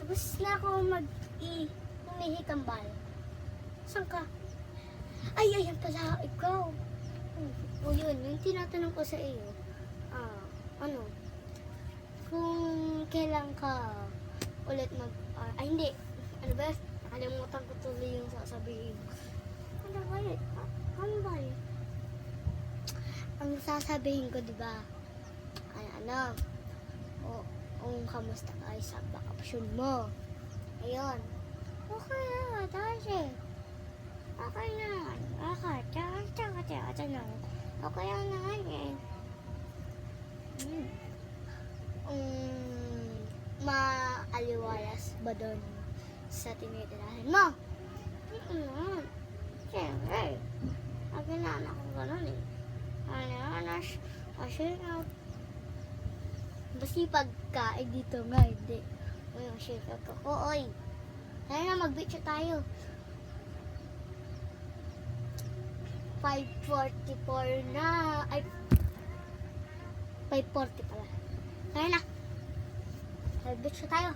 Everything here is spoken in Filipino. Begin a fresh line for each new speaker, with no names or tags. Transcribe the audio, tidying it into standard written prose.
Tapos na ako humihikambal. Saan ka? Ay, ayan pala, ikaw. O yun, yung tinatanong ko sa iyo. Ano? Kung kailan ka ulit hindi. Ano ba? Nakalimutan ko tuloy yung sasabihin. Ano ba yun? Ano ba yun? Ang sasabihin ko, di ba? Kamusta ka sa bakasyon mo? Ayun. Okay na, Tashi. Okay na. Okay. Tsaka na. Okay lang naman eh. Maaliwalas ba doon sa tinitirahin mo? Siyempre. Aginaan ako ganun eh. Kasi masipag ka, dito nga, hindi. Masipag ka. Oy. Tara na, mag-beach tayo. 5:44 na. Ay, 5:40 pala. Tara na. Mag-beach tayo.